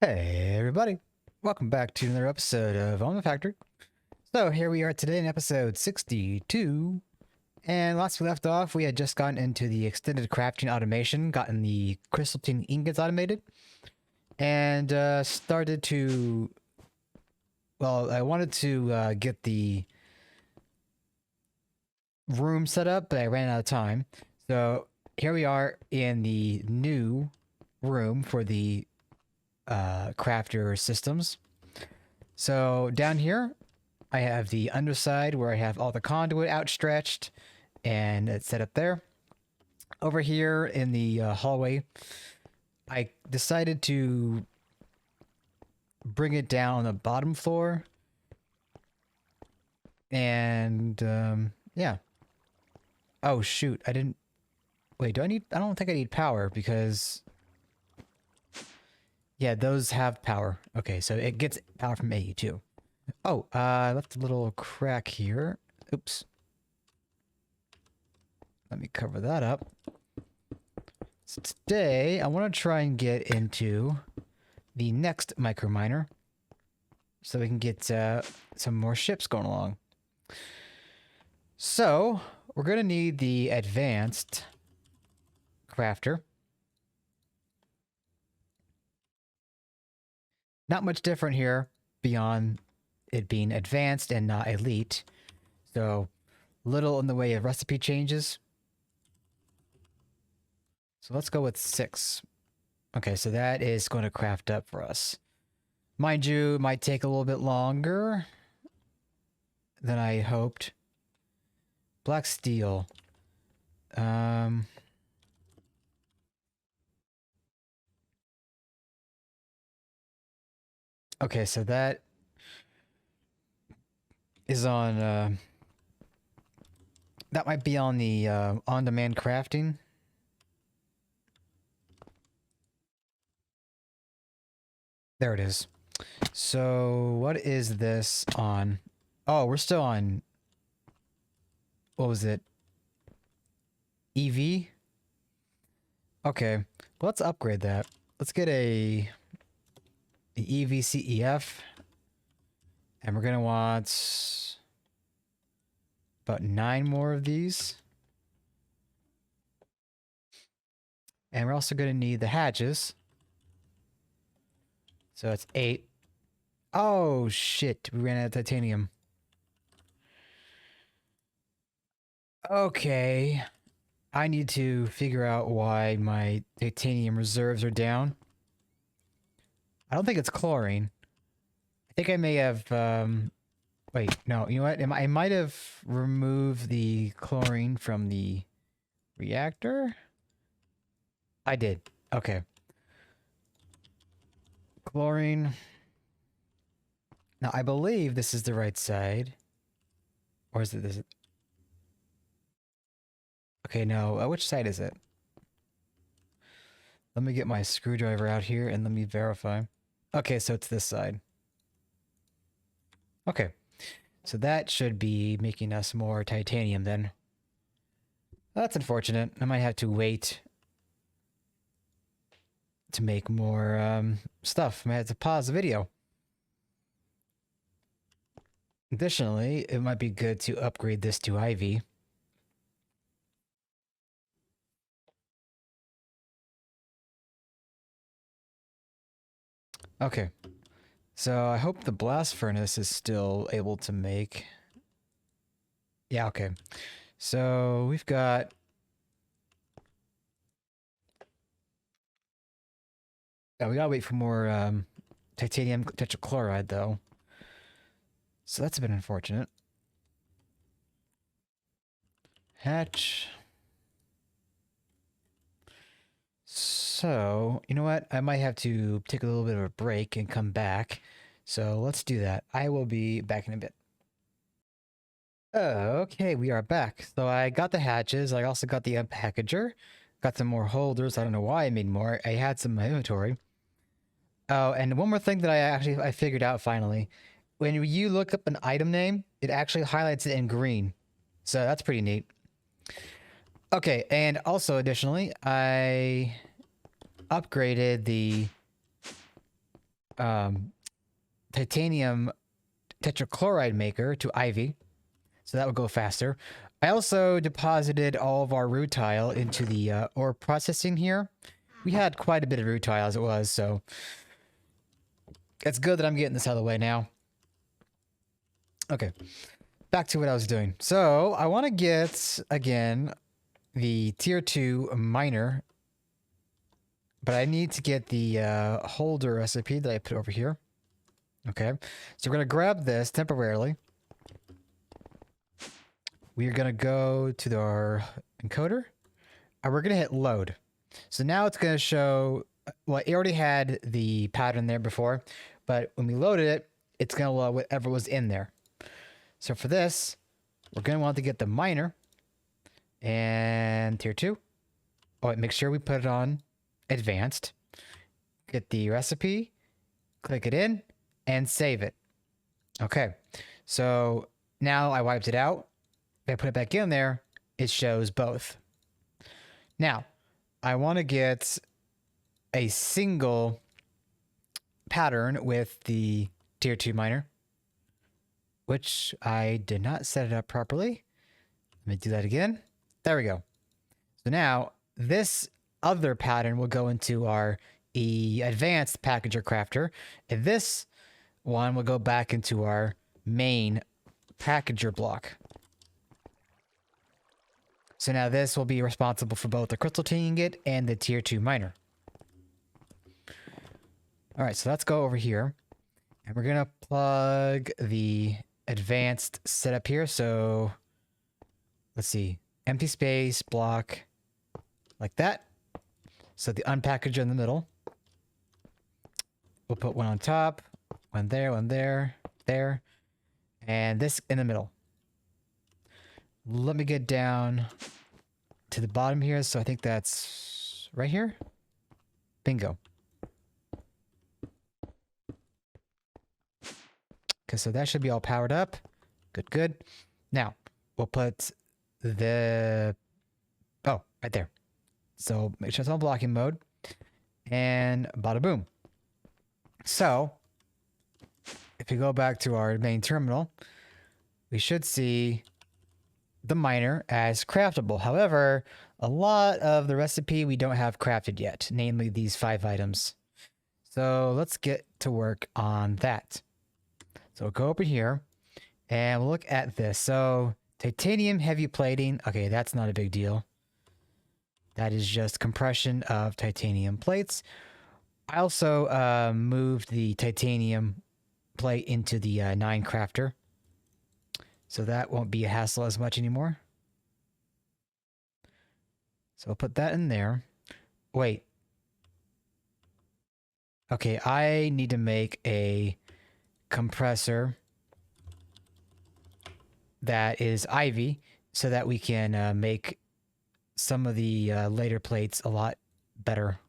Hey everybody, welcome back to another episode of Omnifactory. So here we are today in episode 62, and last we left off we had just gotten into the extended crafting automation, gotten the crystalline ingots automated, and started to, well, I wanted to get the room set up, but I ran out of time. So here we are in the new room for the crafter systems. So down here, I have the underside where I have all the conduit outstretched and it's set up there. Over here in the hallway, I decided to bring it down on the bottom floor. And yeah. Oh shoot, I didn't... Wait, I don't think I need power because... Yeah, those have power. Okay, so it gets power from AE too. Oh, I left a little crack here. Oops. Let me cover that up. So today, I want to try and get into the next micro miner so we can get some more ships going along. So, we're going to need the advanced crafter. Not much different here beyond it being advanced and not elite. So, little in the way of recipe changes. So let's go with 6. Okay, so that is going to craft up for us. Mind you, it might take a little bit longer than I hoped. Black steel. Okay, so that is on... that might be on the on-demand crafting. There it is. So, what is this on? Oh, we're still on... What was it? EV? Okay, let's upgrade that. Let's get the EVCEF. And we're going to want about 9 more of these. And we're also going to need the hatches. So that's 8. Oh, shit. We ran out of titanium. Okay. I need to figure out why my titanium reserves are down. I don't think it's chlorine. I think I may have... wait, no. You know what? I might have removed the chlorine from the reactor. I did. Okay. Chlorine. Now, I believe this is the right side. Or is it this? Okay, no. Which side is it? Let me get my screwdriver out here and let me verify. Okay, so it's this side. Okay. So that should be making us more titanium then. That's unfortunate. I might have to wait to make more stuff. I might have to pause the video. Additionally, it might be good to upgrade this to Ivy. Okay. So I hope the blast furnace is still able to make... Yeah, okay. So we've got... Oh, we gotta wait for more titanium tetrachloride, though. So that's a bit unfortunate. Hatch. So, you know what? I might have to take a little bit of a break and come back. So let's do that. I will be back in a bit. Okay, we are back. So I got the hatches. I also got the unpackager. Got some more holders. I don't know why I made more. I had some in my inventory. Oh, and one more thing that I figured out finally. When you look up an item name, it actually highlights it in green. So that's pretty neat. Okay, and also additionally, I upgraded the titanium tetrachloride maker to Ivy, so that would go faster. I also deposited all of our rutile into the ore processing here. We had quite a bit of rutile as it was, so it's good that I'm getting this out of the way now. Okay, back to what I was doing. So I want to get, again, the tier 2 miner, but I need to get the holder recipe that I put over here. Okay, so we're going to grab this temporarily. We're going to go to our encoder, and we're going to hit load. So now it's going to show, well, it already had the pattern there before, but when we loaded it, it's going to load whatever was in there. So for this, we're going to want to get the miner and tier 2. Oh, wait, make sure we put it on advanced. Get the recipe, click it in, and save it. Okay, so now I wiped it out. If I put it back in there, it shows both. Now, I want to get a single pattern with the tier 2 miner, which I did not set it up properly. Let me do that again. There we go. So now this other pattern will go into our advanced packager crafter, and this one will go back into our main packager block. So now this will be responsible for both the crystal ingot and the tier 2 miner. All right, so let's go over here, and we're gonna plug the advanced setup here. So let's see, empty space block like that. So the unpackager in the middle. We'll put one on top, one there, there, and this in the middle. Let me get down to the bottom here. So I think that's right here. Bingo. Okay, so that should be all powered up. Good, good. Now, we'll put the... Oh, right there. So make sure it's on blocking mode. And bada boom. So, if you go back to our main terminal, we should see the miner as craftable. However, a lot of the recipe we don't have crafted yet, namely these 5 items. So let's get to work on that. So we'll go over here and we'll look at this. So titanium heavy plating. Okay, that's not a big deal. That is just compression of titanium plates. I also moved the titanium plate into the 9 crafter. So that won't be a hassle as much anymore. So I'll put that in there. Wait. Okay, I need to make a compressor that is Ivy so that we can make some of the later plates a lot better.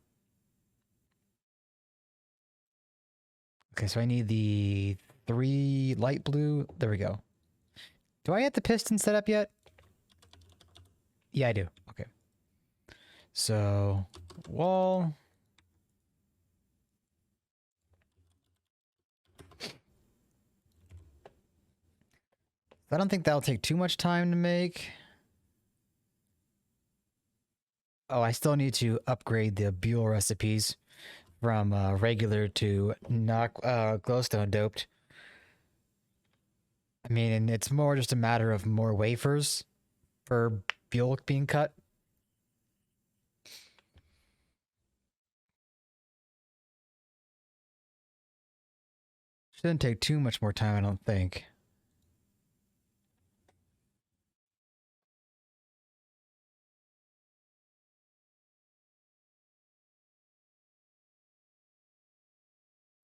Okay, so I need the 3 light blue. There we go. Do I have the piston set up yet? Yeah, I do. Okay. So, wall. I don't think that'll take too much time to make. Oh, I still need to upgrade the Buell recipes from regular to not glowstone doped. I mean, and it's more just a matter of more wafers for Buell being cut. Shouldn't take too much more time, I don't think.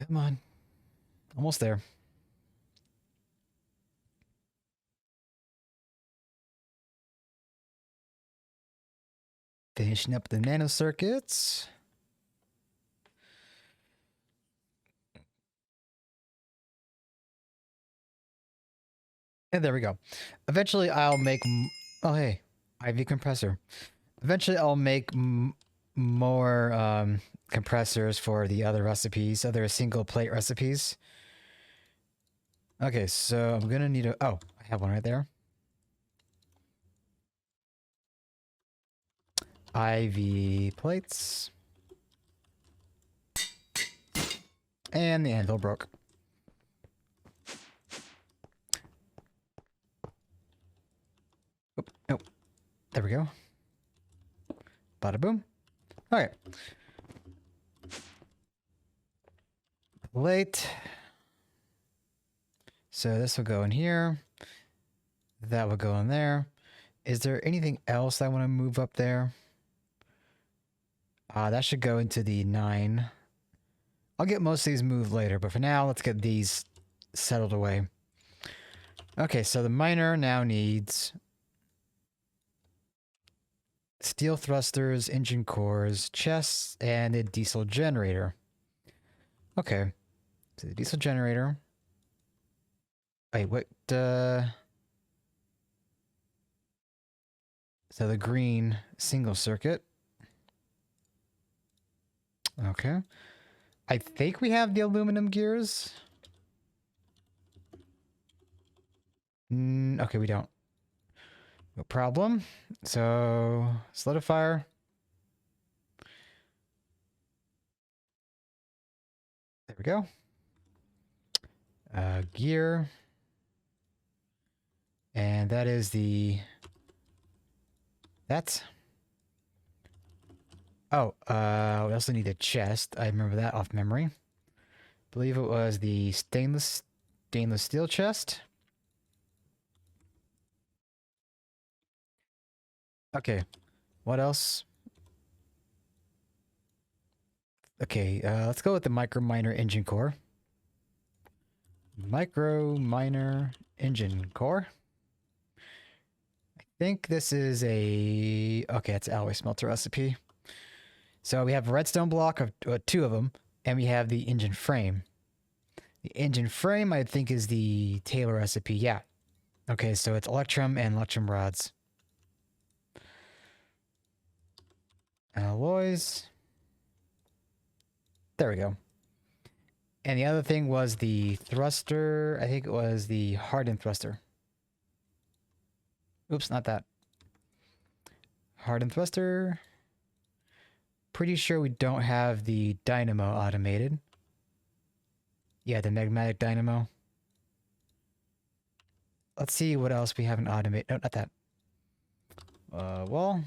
Come on. Almost there. Finishing up the nano circuits. And there we go. Eventually I'll make... Oh, hey. IV compressor. Eventually I'll make more compressors for the other recipes, other single plate recipes. Okay, so I'm gonna need a... Oh, I have one right there. IV plates. And the anvil broke. Oop, nope. There we go. Bada boom. Alright. Plate. So this will go in here. That will go in there. Is there anything else I want to move up there? That should go into the 9. I'll get most of these moved later, but for now, let's get these settled away. Okay, so the miner now needs steel thrusters, engine cores, chests, and a diesel generator. Okay, so the diesel generator. Wait, what? So the green single circuit. Okay. I think we have the aluminum gears. Okay, we don't. No problem. So, solidifier. There we go. Gear. And that is the... That's... Oh, we also need a chest. I remember that off memory. I believe it was the stainless steel chest. Okay, what else? Okay, let's go with the micro miner engine core. Micro miner engine core. I think this is a... Okay, it's alloy smelter recipe. So we have a redstone block of 2 of them, and we have the engine frame. The engine frame, I think, is the Taylor recipe. Yeah. Okay, so it's electrum and electrum rods. Alloys. There we go. And the other thing was the thruster. I think it was the hardened thruster. Oops, not that. Hardened thruster. Pretty sure we don't have the dynamo automated. Yeah, the magmatic dynamo. Let's see what else we haven't automated. No, not that. Wall.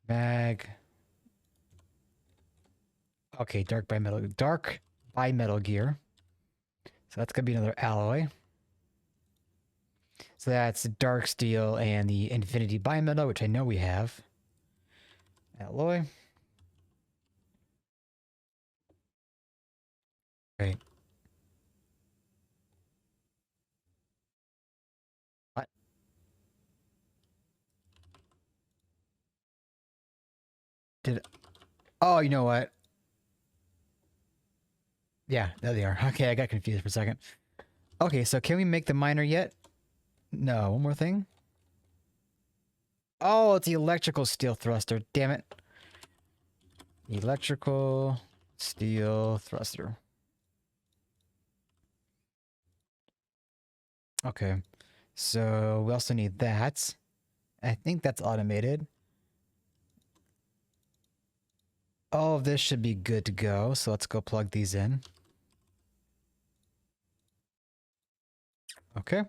Mag. Okay, dark bimetal gear. So that's gonna be another alloy. So that's dark steel and the infinity bimetal, which I know we have. Alloy. Right. What? Oh, you know what? Yeah, there they are. Okay, I got confused for a second. Okay, so can we make the miner yet? No, one more thing. Oh, it's the electrical steel thruster. Damn it. Electrical steel thruster. Okay. So we also need that. I think that's automated. All of this should be good to go. So let's go plug these in. Okay.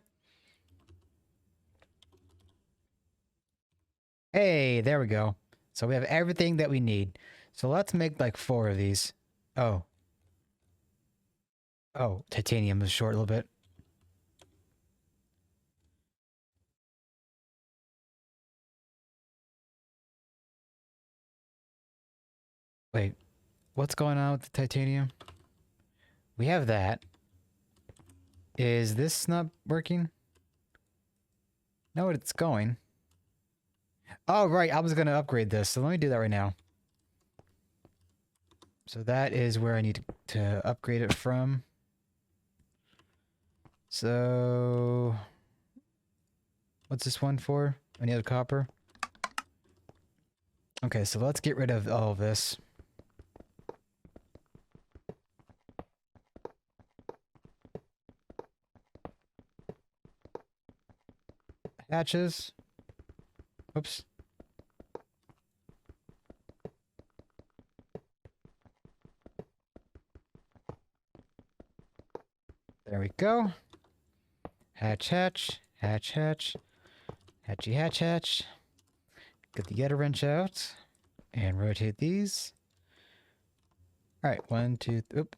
Hey, there we go. So we have everything that we need. So let's make like 4 of these. Oh. Oh, titanium is short a little bit. Wait, what's going on with the titanium? We have that. Is this not working? No, it's going. Oh, right. I was going to upgrade this. So let me do that right now. So that is where I need to upgrade it from. So what's this one for? Any other copper? Okay, so let's get rid of all of this. Hatches. Oops. There we go. Hatch, hatch, hatch, hatch, hatchy, hatch, hatch. Get the Yeta wrench out and rotate these. All right, 1, 2, oop.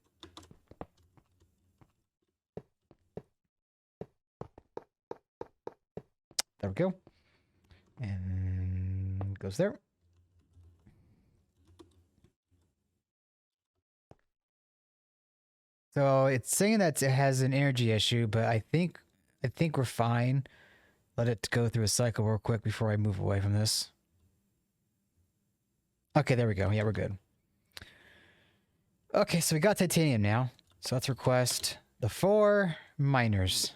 There we go. And goes there. So it's saying that it has an energy issue, but I think we're fine. Let it go through a cycle real quick before I move away from this. Okay, there we go. Yeah, we're good. Okay, so we got titanium now. So let's request the 4 miners.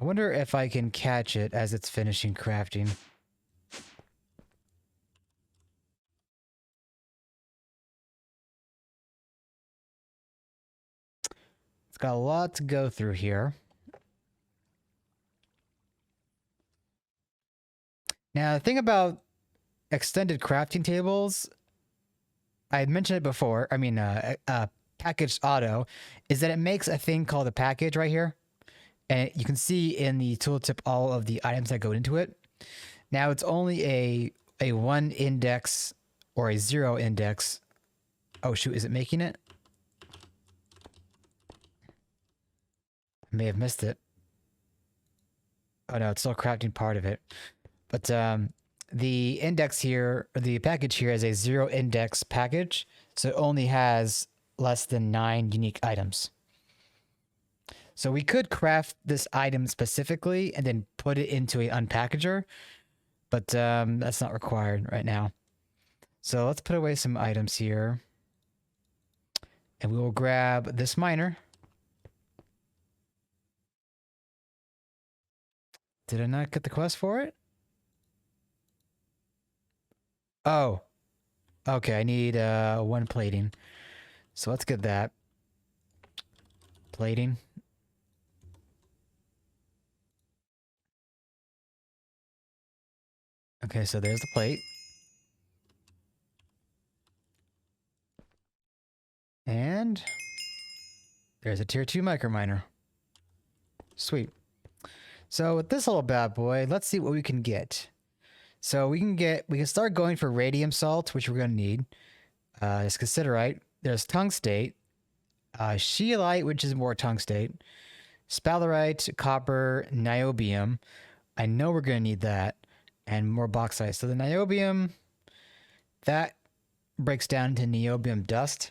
I wonder if I can catch it as it's finishing crafting. It's got a lot to go through here. Now, the thing about extended crafting tables, I had mentioned it before, packaged auto, is that it makes a thing called a package right here. And you can see in the tooltip all of the items that go into it. Now, it's only a 1 index or a 0 index. Oh, shoot, is it making it? I may have missed it. Oh, no, it's still crafting part of it. But the index here, or the package here is a 0 index package. So it only has less than 9 unique items. So we could craft this item specifically and then put it into an unpackager, but that's not required right now. So let's put away some items here. And we will grab this miner. Did I not get the quest for it? Oh. Okay, I need 1 plating. So let's get that. Plating. Okay, so there's the plate. And there's a tier 2 microminer. Sweet. So with this little bad boy, let's see what we can get. So we can start going for radium salt, which we're going to need. There's cassiterite. There's tungstate. Scheelite, which is more tungstate. Sphalerite, copper, niobium. I know we're going to need that. And more bauxite. So the niobium, that breaks down into niobium dust.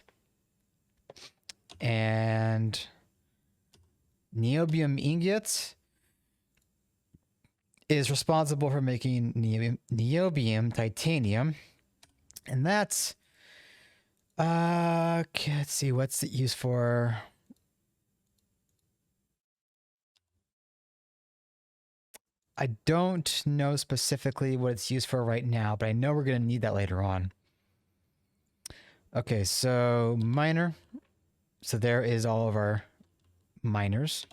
And niobium ingots is responsible for making niobium titanium. And that's... okay, let's see, what's it used for? I don't know specifically what it's used for right now, but I know we're going to need that later on. Okay, so miner. So there is all of our miners.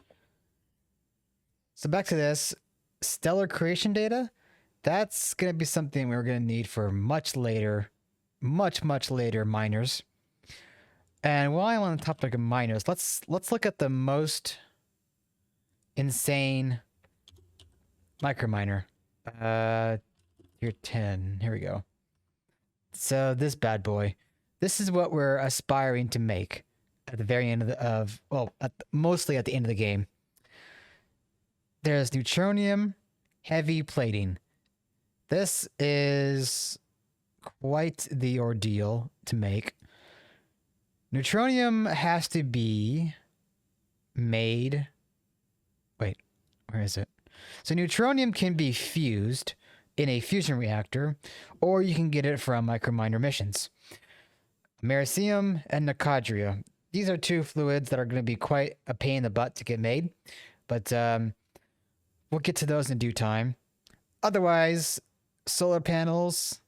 So back to this. Stellar creation data. That's going to be something we're going to need for much later, much later miners. And while I'm on the topic of miners, let's look at the most insane microminer. Tier 10. Here we go. So this bad boy. This is what we're aspiring to make at the very end mostly at the end of the game. There's Neutronium heavy plating. This is quite the ordeal to make. Neutronium has to be made... Wait, where is it? So neutronium can be fused in a fusion reactor, or you can get it from microminer missions. Americium and Nicodria. These are 2 fluids that are going to be quite a pain in the butt to get made, but we'll get to those in due time. Otherwise, solar panels,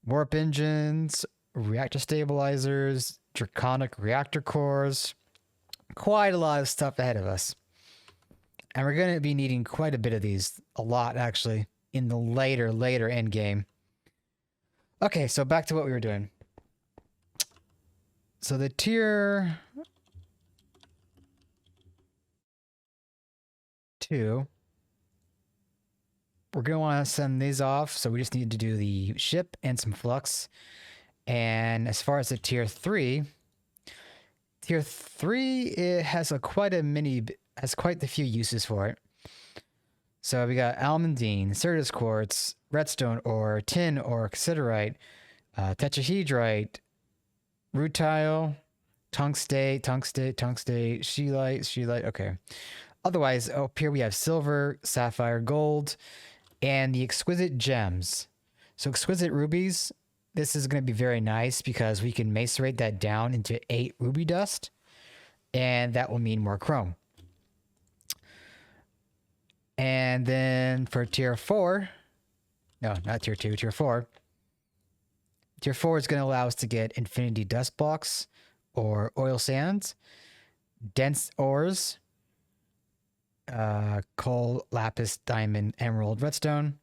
warp engines, reactor stabilizers, draconic reactor cores. Quite a lot of stuff ahead of us. And we're going to be needing quite a bit of these. A lot, actually, in the later end game. Okay, so back to what we were doing. So the tier 2, we're going to want to send these off. So we just need to do the ship and some flux. And as far as the tier 3, it has quite a few uses for it. So we got almandine, Certus quartz, redstone ore, tin ore, cassiterite, tetrahedrite, rutile, tungstate, scheelite. Okay. Otherwise, up here we have silver, sapphire, gold, and the exquisite gems. So exquisite rubies, this is going to be very nice because we can macerate that down into 8 ruby dust, and that will mean more chrome. And then for tier 4, no, not tier 2, tier 4. Tier 4 is going to allow us to get infinity dust blocks or oil sands, dense ores, coal, lapis, diamond, emerald, redstone,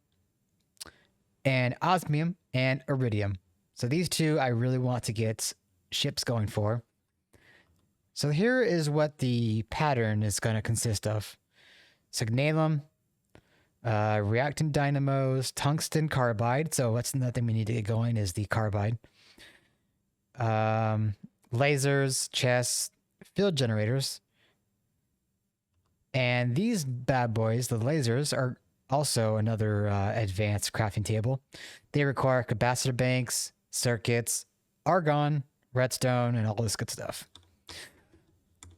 and osmium and iridium. So these 2 I really want to get ships going for. So here is what the pattern is going to consist of. Signalum, reactant dynamos, tungsten carbide. So that's another thing we need to get going is the carbide. Lasers, chests, field generators. And these bad boys, the lasers, are also another advanced crafting table. They require capacitor banks, circuits, argon, redstone, and all this good stuff.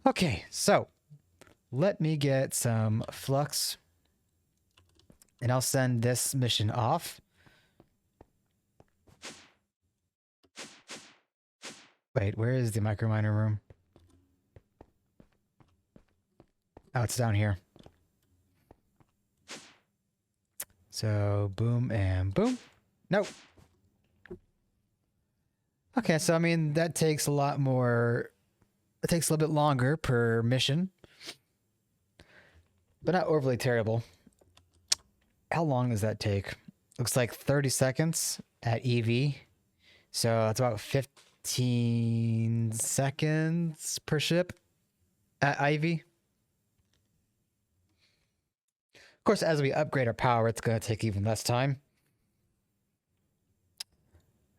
Okay, so let me get some flux, and I'll send this mission off. Wait, where is the microminer room? Oh, it's down here. So, boom and boom. Nope. Okay, so I mean, that takes a lot more. It takes a little bit longer per mission, but not overly terrible. How long does that take? Looks like 30 seconds at EV. So it's about 15 seconds per ship at IV. Of course, as we upgrade our power, it's going to take even less time.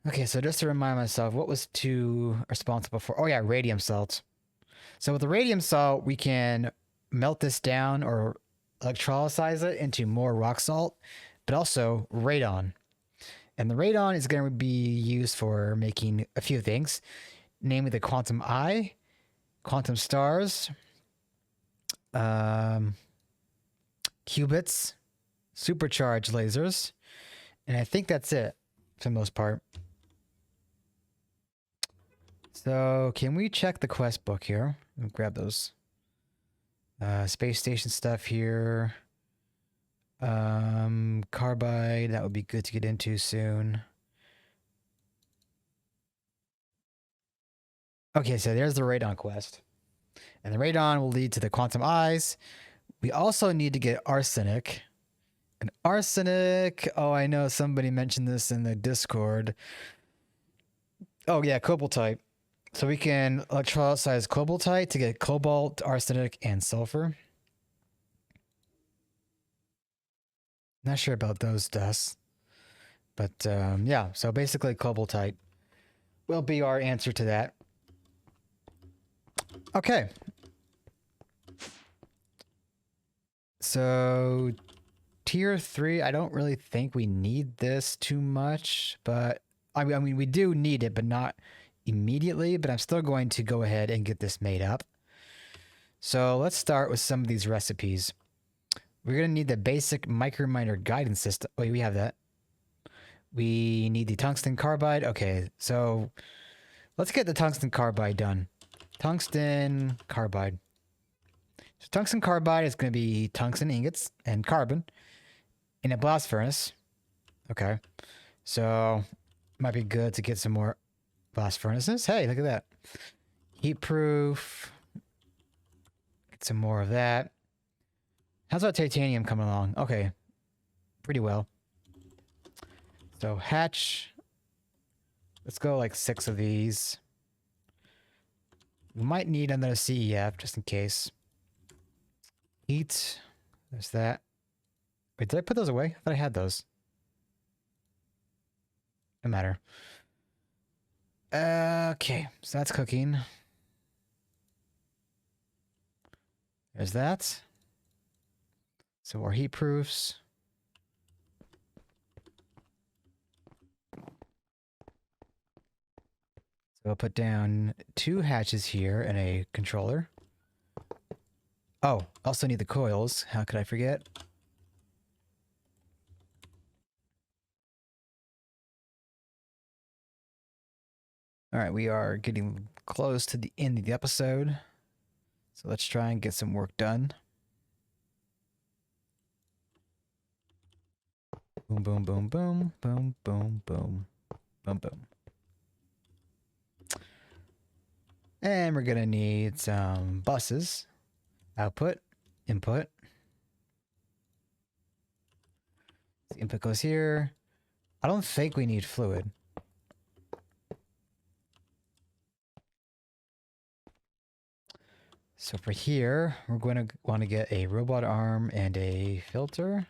Okay, so just to remind myself, what was 2 responsible for? Oh yeah, radium salt. So with the radium salt, we can melt this down or electrolyze it into more rock salt, but also radon. And the radon is going to be used for making a few things, namely the quantum eye, quantum stars, qubits, supercharged lasers, and I think that's it for the most part. So can we check the quest book here? Let me grab those. Space station stuff here. Carbide, that would be good to get into soon. Okay, so there's the radon quest. And the radon will lead to the quantum eyes. We also need to get arsenic. And arsenic, oh, I know somebody mentioned this in the Discord. Oh yeah, cobaltite. So we can electrolyze cobaltite to get cobalt, arsenic, and sulfur. Not sure about those dusts. But yeah, so basically cobaltite will be our answer to that. Okay. So tier 3, I don't really think we need this too much, but I mean we do need it, but not immediately, but I'm still going to go ahead and get this made up. So let's start with some of these recipes. We're going to need the basic microminer guidance system. Wait, we have that. We need the tungsten carbide. Okay, so let's get the tungsten carbide done. Tungsten carbide. So tungsten carbide is going to be tungsten ingots and carbon in a blast furnace. Okay. So, might be good to get some more blast furnaces. Hey, look at that. Heat proof. Get some more of that. How's our titanium coming along? Okay. Pretty well. So, hatch. Let's go like 6 of these. We might need another CEF just in case. Heat. There's that. Wait, did I put those away? I thought I had those. No matter. Okay, so that's cooking. There's that. So our heat proofs. So I'll put down 2 hatches here and a controller. Oh, also need the coils. How could I forget? All right, we are getting close to the end of the episode. So let's try and get some work done. Boom, boom, boom, boom, boom, boom, boom, boom, boom. And we're gonna need some buses. Output, input. The input goes here. I don't think we need fluid. So for here, we're going to want to get a robot arm and a filter. And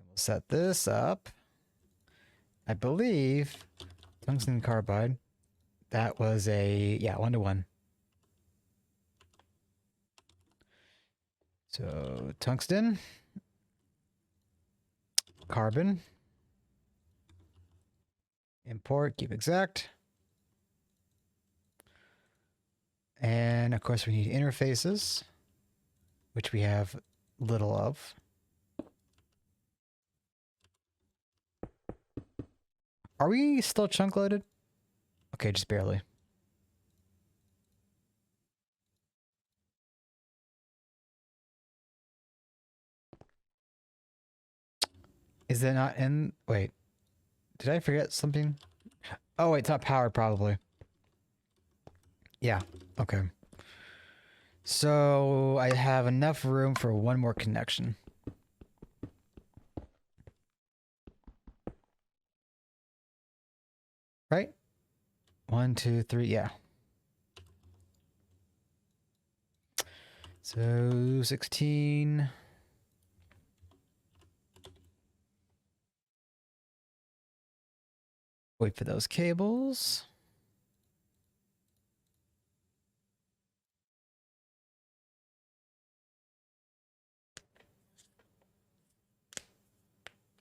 we'll set this up. I believe tungsten carbide. That was a, yeah, 1-to-1. So tungsten, carbon, import, keep exact. And of course we need interfaces, which we have little of. Are we still chunk loaded? Okay, just barely. Is it not in? Wait, did I forget something? Oh, wait, it's not powered probably. Yeah, okay. So I have enough room for 1 more connection. Right? 1, 2, 3, yeah. So 16. Wait for those cables.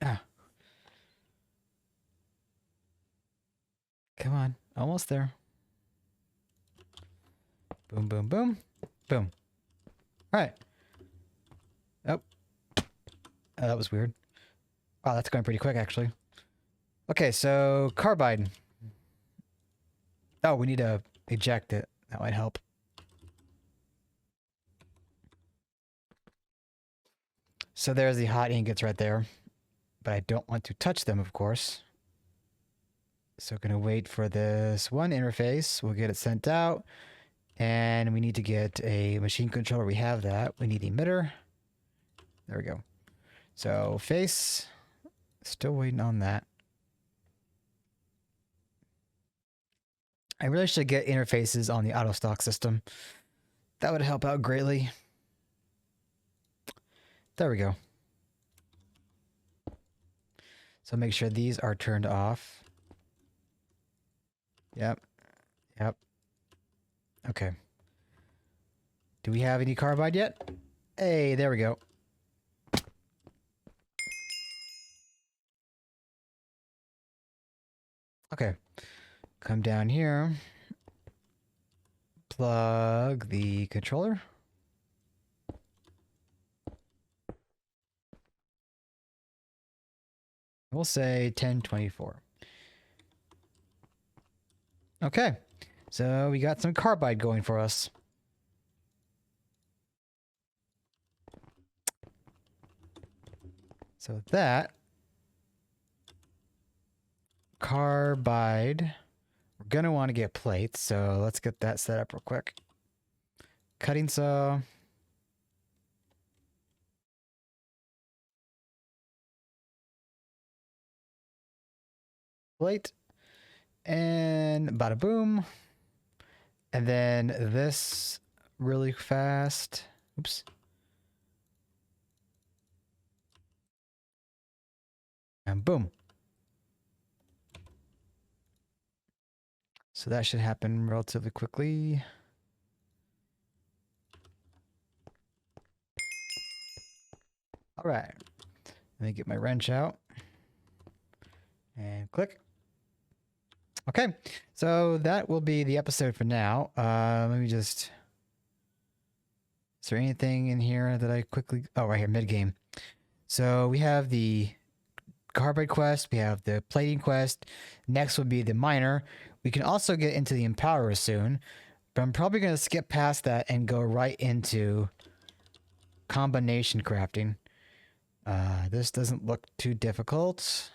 Ah. Come on. Almost there. Boom, boom, boom. Boom. All right. Oh. Oh, that was weird. Wow, that's going pretty quick, actually. Okay, so carbide. Oh, we need to eject it. That might help. So there's the hot ingots right there. But I don't want to touch them, of course. So gonna wait for this one interface. We'll get it sent out. And we need to get a machine controller. We have that. We need emitter. There we go. So face. Still waiting on that. I really should get interfaces on the auto stock system. That would help out greatly. There we go. So make sure these are turned off. Yep. Yep. Okay. Do we have any carbide yet? Hey, there we go. Okay. Come down here. Plug the controller. We'll say 1024. Okay. So we got some carbide going for us. So that carbide, we're going to want to get plates. So let's get that set up real quick. Cutting saw. Plate. And bada boom. And then this really fast. Oops. And boom. So that should happen relatively quickly. All right. Let me get my wrench out. And click. Okay. So that will be the episode for now. Let me just... Is there anything in here that I quickly... Oh, right here, mid-game. So we have the carbide quest. We have the plating quest. Next will be the miner. We can also get into the empowerer soon. But I'm probably going to skip past that and go right into combination crafting. This doesn't look too difficult.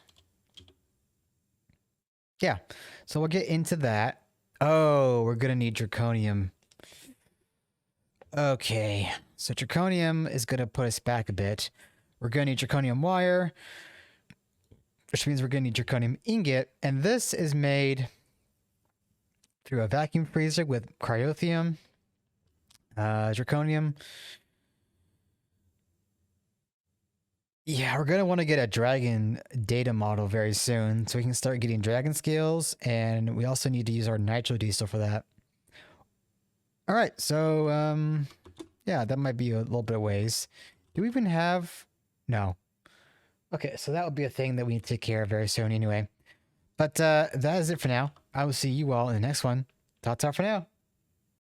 Yeah. So we'll get into that. Oh, we're going to need Draconium. Okay, so Draconium is going to put us back a bit. We're going to need Draconium wire, which means we're going to need Draconium ingot. And this is made through a vacuum freezer with cryothium, Draconium. Yeah, we're going to want to get a dragon data model very soon so we can start getting dragon scales. And we also need to use our nitro diesel for that. All right, so yeah, that might be a little bit of ways. Do we even have... No. Okay, so that would be a thing that we need to take care of very soon anyway. But that is it for now. I will see you all in the next one. Ta-ta for now.